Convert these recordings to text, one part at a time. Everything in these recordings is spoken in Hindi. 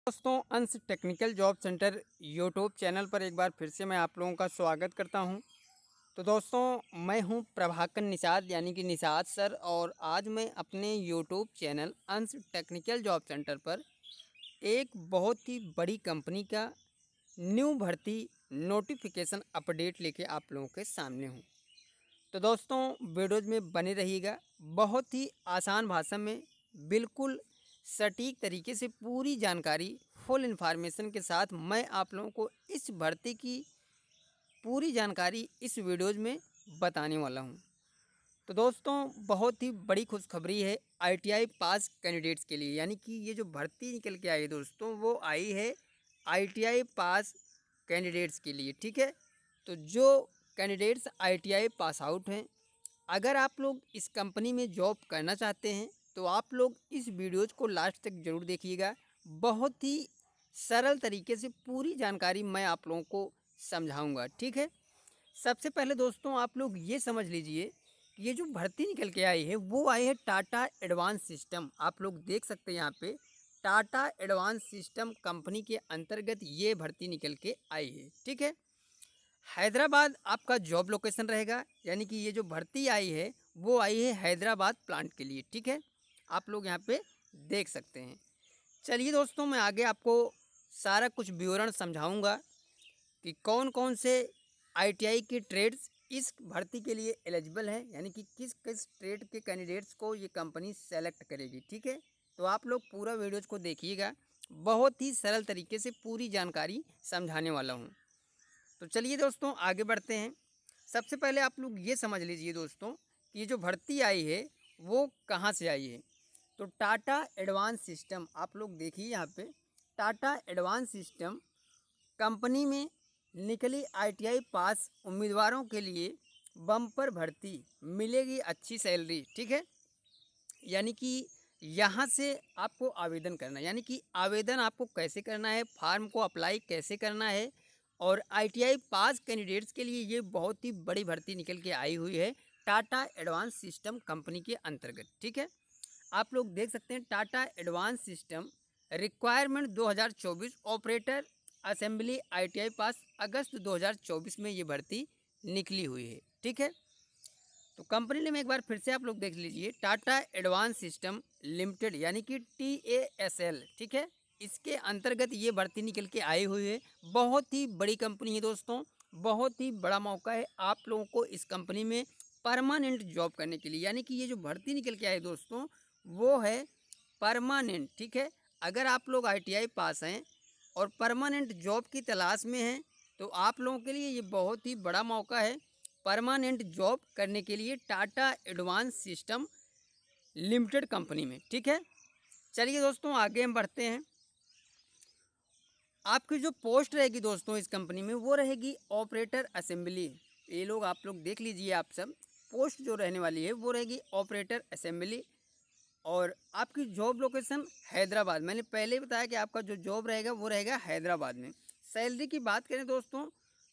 दोस्तों अंश technical job centre YouTube channel पर एक बार फिर से मैं आप लोगों का स्वागत करता हूं। तो दोस्तों मैं हूं प्रभाकर निषाद यानी कि निषाद सर, और आज मैं अपने यूट्यूब चैनल अंश टेक्निकल जॉब सेंटर पर एक बहुत ही बड़ी कंपनी का न्यू भर्ती नोटिफिकेशन अपडेट लेके आप लोगों के सामने हूं। तो दोस्तों वीडियोज में बने रहिएगा। बहुत ही आसान भाषा में बिल्कुल सटीक तरीके से पूरी जानकारी फुल इन्फॉर्मेशन के साथ मैं आप लोगों को इस भर्ती की पूरी जानकारी इस वीडियोज में बताने वाला हूं। तो दोस्तों बहुत ही बड़ी खुशखबरी है आईटीआई पास कैंडिडेट्स के लिए, यानी कि ये जो भर्ती निकल के आई है दोस्तों वो आई है आईटीआई पास कैंडिडेट्स के लिए। ठीक है, तो जो कैंडिडेट्स आईटीआई पास आउट हैं, अगर आप लोग इस कंपनी में जॉब करना चाहते हैं तो आप लोग इस वीडियोज़ को लास्ट तक ज़रूर देखिएगा। बहुत ही सरल तरीके से पूरी जानकारी मैं आप लोगों को समझाऊंगा। ठीक है, सबसे पहले दोस्तों आप लोग ये समझ लीजिए कि ये जो भर्ती निकल के आई है वो आई है टाटा एडवांस सिस्टम। आप लोग देख सकते हैं यहाँ पे टाटा एडवांस सिस्टम कंपनी के अंतर्गत ये भर्ती निकल के आई है। ठीक है, हैदराबाद आपका जॉब लोकेशन रहेगा, यानी कि ये जो भर्ती आई है वो आई है हैदराबाद प्लांट के लिए। ठीक है, आप लोग यहाँ पे देख सकते हैं। चलिए दोस्तों मैं आगे आपको सारा कुछ विवरण समझाऊंगा कि कौन कौन से आईटीआई के ट्रेड्स इस भर्ती के लिए एलिजिबल हैं, यानी कि किस किस ट्रेड के कैंडिडेट्स को ये कंपनी सेलेक्ट करेगी। ठीक है, तो आप लोग पूरा वीडियोज़ को देखिएगा। बहुत ही सरल तरीके से पूरी जानकारी समझाने वाला हूँ। तो चलिए दोस्तों आगे बढ़ते हैं। सबसे पहले आप लोग ये समझ लीजिए दोस्तों कि ये जो भर्ती आई है वो कहाँ से आई है। तो टाटा एडवांस सिस्टम आप लोग देखिए यहाँ पे टाटा एडवांस सिस्टम कंपनी में निकली आईटीआई पास उम्मीदवारों के लिए बम्पर भर्ती, मिलेगी अच्छी सैलरी। ठीक है, यानी कि यहाँ से आपको आवेदन करना है, यानी कि आवेदन आपको कैसे करना है, फॉर्म को अप्लाई कैसे करना है। और आईटीआई पास कैंडिडेट्स के लिए ये बहुत ही बड़ी भर्ती निकल के आई हुई है टाटा एडवांस सिस्टम कंपनी के अंतर्गत। ठीक है, आप लोग देख सकते हैं Tata advance system requirement 2024 operator assembly ITI pass अगस्त 2024 में ये भर्ती निकली हुई है। ठीक है, तो कंपनी नेम एक बार फिर से आप लोग देख लीजिए टाटा एडवांस सिस्टम लिमिटेड, यानी कि TASL। ठीक है, इसके अंतर्गत ये भर्ती निकल के आई हुई है। बहुत ही बड़ी कंपनी है दोस्तों, बहुत ही बड़ा मौका है आप लोगों को इस कंपनी में परमानेंट जॉब करने के लिए, यानी कि ये जो भर्ती निकल के आई दोस्तों वो है परमानेंट। ठीक है, अगर आप लोग आईटीआई पास हैं और परमानेंट जॉब की तलाश में हैं तो आप लोगों के लिए ये बहुत ही बड़ा मौका है परमानेंट जॉब करने के लिए Tata advance system limited company में। ठीक है, चलिए दोस्तों आगे हम बढ़ते हैं। आपकी जो पोस्ट रहेगी दोस्तों इस कंपनी में वो रहेगी ऑपरेटर असेंबली। ये लोग आप लोग देख लीजिए, आप सब पोस्ट जो रहने वाली है वो रहेगी ऑपरेटर असेंबली। और आपकी जॉब लोकेशन हैदराबाद, मैंने पहले ही बताया कि आपका जो जॉब रहेगा वो रहेगा हैदराबाद में। सैलरी की बात करें दोस्तों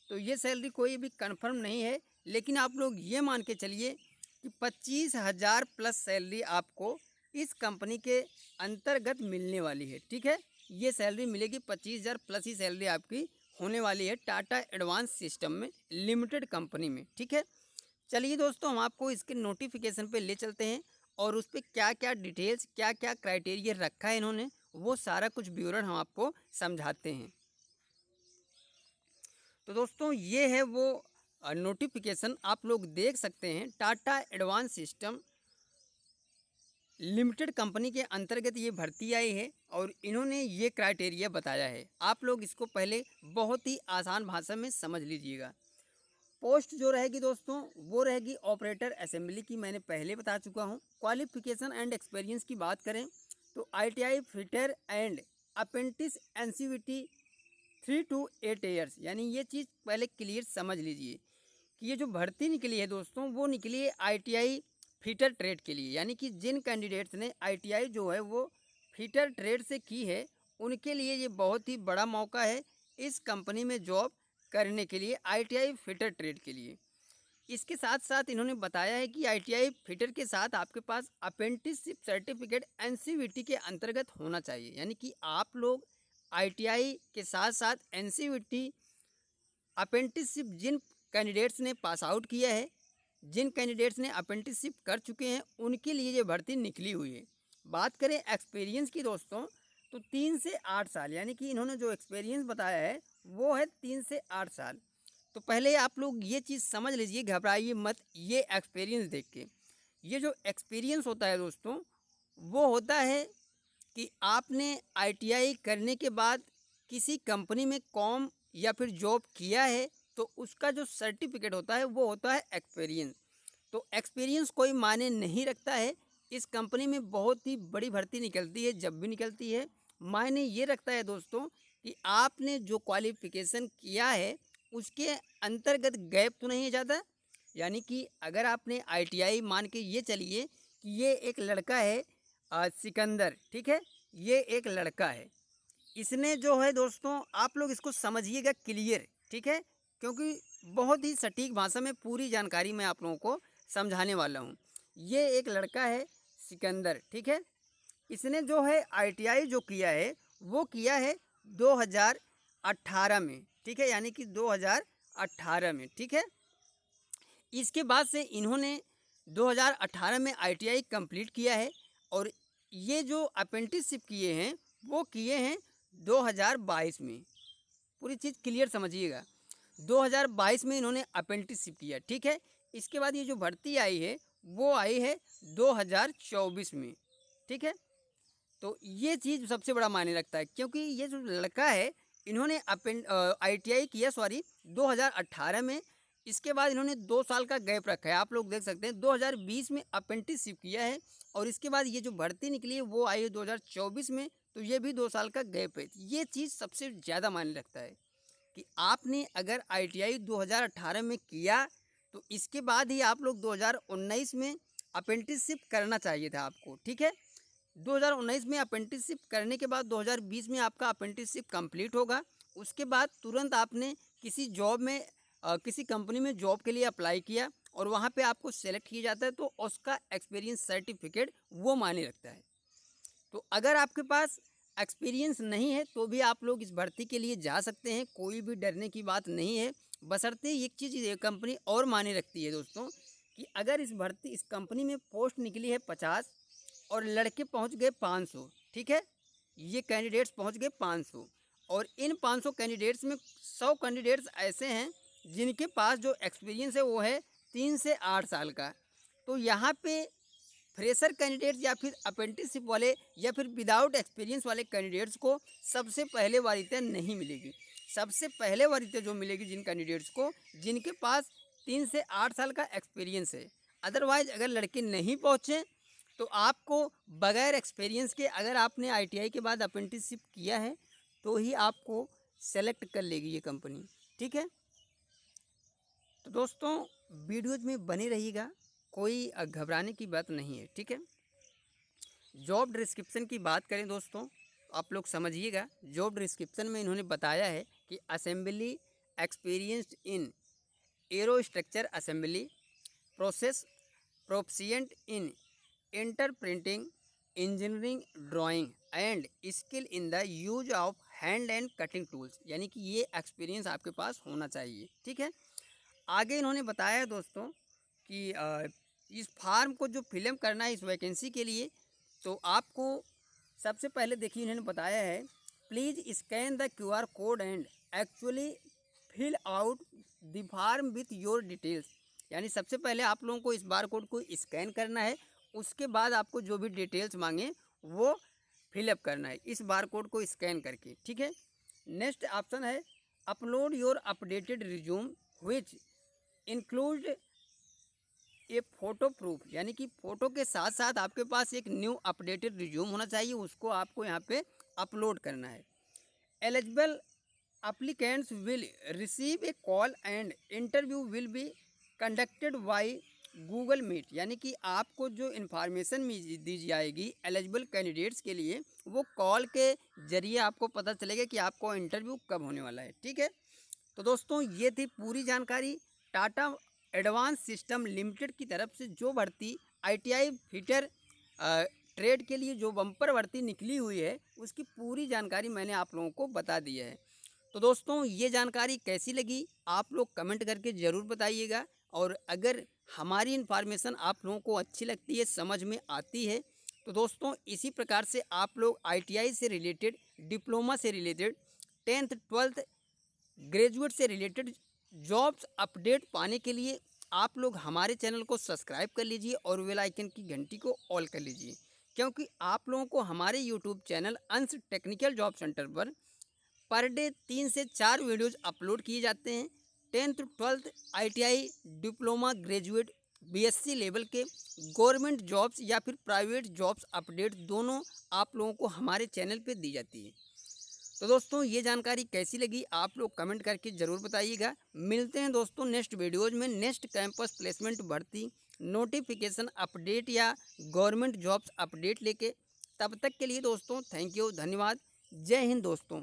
तो ये सैलरी कोई भी कंफर्म नहीं है, लेकिन आप लोग ये मान के चलिए कि 25,000 प्लस सैलरी आपको इस कंपनी के अंतर्गत मिलने वाली है। ठीक है, ये सैलरी मिलेगी 25,000 प्लस ही सैलरी आपकी होने वाली है टाटा एडवांस सिस्टम में लिमिटेड कंपनी में। ठीक है, चलिए दोस्तों हम आपको इसके नोटिफिकेशन पे ले चलते हैं और उस पर क्या क्या डिटेल्स क्या क्या क्राइटेरिया रखा है इन्होंने वो सारा कुछ विवरण हम आपको समझाते हैं। तो दोस्तों ये है वो नोटिफिकेशन, आप लोग देख सकते हैं Tata advance system limited company के अंतर्गत ये भर्ती आई है और इन्होंने ये क्राइटेरिया बताया है। आप लोग इसको पहले बहुत ही आसान भाषा में समझ लीजिएगा। पोस्ट जो रहेगी दोस्तों वो रहेगी ऑपरेटर असेंबली की, मैंने पहले बता चुका हूँ। क्वालिफिकेशन एंड एक्सपीरियंस की बात करें तो ITI fitter and apprentice NCVT 3 to 8 years, यानी ये चीज़ पहले क्लियर समझ लीजिए कि ये जो भर्ती निकली है दोस्तों वो निकली है आईटीआई फिटर ट्रेड के लिए, यानी कि जिन कैंडिडेट्स ने आईटीआई जो है वो फिटर ट्रेड से की है उनके लिए ये बहुत ही बड़ा मौका है इस कंपनी में जॉब करने के लिए आईटीआई फिटर ट्रेड के लिए। इसके साथ साथ इन्होंने बताया है कि आईटीआई फिटर के साथ आपके पास अप्रेंटिसशिप सर्टिफिकेट एनसीवीटी के अंतर्गत होना चाहिए, यानी कि आप लोग आईटीआई के साथ साथ एनसीवीटी अप्रेंटिसशिप जिन कैंडिडेट्स ने पास आउट किया है, जिन कैंडिडेट्स ने अप्रेंटिसशिप कर चुके हैं, उनके लिए ये भर्ती निकली हुई है। बात करें एक्सपीरियंस की दोस्तों, तो 3 से 8 साल, यानी कि इन्होंने जो एक्सपीरियंस बताया है वो है 3 से 8 साल। तो पहले आप लोग ये चीज़ समझ लीजिए, घबराइए मत ये एक्सपीरियंस देख के। ये जो एक्सपीरियंस होता है दोस्तों, वो होता है कि आपने आईटीआई करने के बाद किसी कंपनी में कॉम या फिर जॉब किया है, तो उसका जो सर्टिफिकेट होता है वो होता है एक्सपीरियंस। तो एक्सपीरियंस कोई मायने नहीं रखता है। इस कंपनी में बहुत ही बड़ी भर्ती निकलती है, जब भी निकलती है। मायने ये रखता है दोस्तों कि आपने जो क्वालिफिकेशन किया है उसके अंतर्गत गैप तो नहीं जाता। यानी कि अगर आपने आईटीआई मान के ये चलिए कि ये एक लड़का है सिकंदर, ठीक है, ये एक लड़का है, इसने जो है दोस्तों, आप लोग इसको समझिएगा क्लियर, ठीक है, क्योंकि बहुत ही सटीक भाषा में पूरी जानकारी मैं आप लोगों को समझाने वाला हूँ। ये एक लड़का है सिकंदर, ठीक है, इसने जो है आईटीआई जो किया है वो किया है 2018 में, ठीक है, यानी कि 2018 में, ठीक है। इसके बाद से इन्होंने 2018 में आईटीआई कंप्लीट किया है, और ये जो अप्रेंटिसशिप किए हैं वो किए हैं 2022 में। पूरी चीज़ क्लियर समझिएगा, 2022 में इन्होंने अप्रेंटिसशिप किया, ठीक है। इसके बाद ये जो भर्ती आई है वो आई है 2024 में, ठीक है। तो ये चीज़ सबसे बड़ा मायने रखता है, क्योंकि ये जो लड़का है इन्होंने आईटीआई किया, सॉरी, 2018 में। इसके बाद इन्होंने 2 साल का गैप रखा है, आप लोग देख सकते हैं, 2020 में अप्रेंटिसशिप किया है, और इसके बाद ये जो भर्ती निकली है वो आई है 2024 में। तो ये भी 2 साल का गैप है। ये चीज़ सबसे ज़्यादा मायने रखता है कि आपने अगर आईटीआई 2018 में किया तो इसके बाद ही आप लोग 2019 में अप्रेंटिसशिप करना चाहिए था आपको, ठीक है। 2019 में अप्रेंटिसशिप करने के बाद 2020 में आपका अप्रेंटिसशिप कंप्लीट होगा। उसके बाद तुरंत आपने किसी जॉब में किसी कंपनी में जॉब के लिए अप्लाई किया, और वहाँ पे आपको सेलेक्ट किया जाता है, तो उसका एक्सपीरियंस सर्टिफिकेट वो मायने रखता है। तो अगर आपके पास एक्सपीरियंस नहीं है तो भी आप लोग इस भर्ती के लिए जा सकते हैं, कोई भी डरने की बात नहीं है। बशर्ते एक चीज़ ये कंपनी और मायने रखती है दोस्तों, कि अगर इस कंपनी में पोस्ट निकली है 50 और लड़के पहुंच गए 500, ठीक है, ये कैंडिडेट्स पहुंच गए 500, और इन 500 कैंडिडेट्स में 100 कैंडिडेट्स ऐसे हैं जिनके पास जो एक्सपीरियंस है वो है 3 से 8 साल का। तो यहाँ पे फ्रेशर कैंडिडेट्स या फिर अप्रेंटिसशिप वाले या फिर विदाउट एक्सपीरियंस वाले कैंडिडेट्स को सबसे पहले वरीयता नहीं मिलेगी। सबसे पहले वरीयता जो मिलेगी जिन कैंडिडेट्स को जिनके पास 3 से 8 साल का एक्सपीरियंस है। अदरवाइज अगर लड़के नहीं पहुँचे तो आपको बगैर एक्सपीरियंस के, अगर आपने आईटीआई के बाद अप्रेंटिसशिप किया है तो ही आपको सेलेक्ट कर लेगी ये कंपनी, ठीक है। तो दोस्तों वीडियोज में बने रहिएगा, कोई घबराने की बात नहीं है, ठीक है। जॉब डिस्क्रिप्शन की बात करें दोस्तों, आप लोग समझिएगा, जॉब डिस्क्रिप्शन में इन्होंने बताया है कि assembly experienced in arrow structure assembly process, proficient in inter printing, engineering drawing and skill in the use of hand and cutting tools, यानी कि ये एक्सपीरियंस आपके पास होना चाहिए, ठीक है। आगे इन्होंने बताया है दोस्तों कि इस फार्म को जो फिलअप करना है इस वैकेंसी के लिए, तो आपको सबसे पहले देखिए इन्होंने बताया है, please scan the QR code and actually fill out the form with your details. यानी सबसे पहले आप लोगों को इस बार कोड को स्कैन करना है, उसके बाद आपको जो भी डिटेल्स मांगे वो फिलअप करना है इस बार कोड को स्कैन करके, ठीक है। नेक्स्ट ऑप्शन है upload your updated resume which include A photo proof, यानी कि फ़ोटो के साथ साथ आपके पास एक न्यू अपडेटेड रिज्यूम होना चाहिए, उसको आपको यहाँ पे अपलोड करना है। Eligible applicants will receive a call and interview will be conducted by Google Meet, यानी कि आपको जो इन्फॉर्मेशन दी जाएगी एलिजिबल कैंडिडेट्स के लिए वो कॉल के जरिए आपको पता चलेगा कि आपको इंटरव्यू कब होने वाला है, ठीक है। तो दोस्तों ये थी पूरी जानकारी टाटा एडवांस सिस्टम लिमिटेड की तरफ से जो भर्ती आईटीआई फिटर ट्रेड के लिए जो बम्पर भर्ती निकली हुई है उसकी पूरी जानकारी मैंने आप लोगों को बता दी है। तो दोस्तों ये जानकारी कैसी लगी आप लोग कमेंट करके ज़रूर बताइएगा। और अगर हमारी इन्फॉर्मेशन आप लोगों को अच्छी लगती है, समझ में आती है, तो दोस्तों इसी प्रकार से आप लोग ITI से रिलेटेड, डिप्लोमा से रिलेटेड, 10th 12th ग्रेजुएट से रिलेटेड जॉब्स अपडेट पाने के लिए आप लोग हमारे चैनल को सब्सक्राइब कर लीजिए और बेल आइकन की घंटी को ऑल कर लीजिए, क्योंकि आप लोगों को हमारे यूट्यूब चैनल अंश technical job centre per day 3 से 4 वीडियोज़ अपलोड किए जाते हैं। 10th 12th ITI, diploma, graduate, BSc level के गवर्नमेंट जॉब्स या फिर प्राइवेट जॉब्स अपडेट दोनों आप लोगों को हमारे चैनल पे दी जाती है। तो दोस्तों ये जानकारी कैसी लगी आप लोग कमेंट करके ज़रूर बताइएगा। मिलते हैं दोस्तों नेक्स्ट वीडियोज़ में, नेक्स्ट कैंपस प्लेसमेंट भर्ती नोटिफिकेशन अपडेट या गवर्नमेंट जॉब्स अपडेट लेके। तब तक के लिए दोस्तों थैंक यू, धन्यवाद, जय हिंद दोस्तों।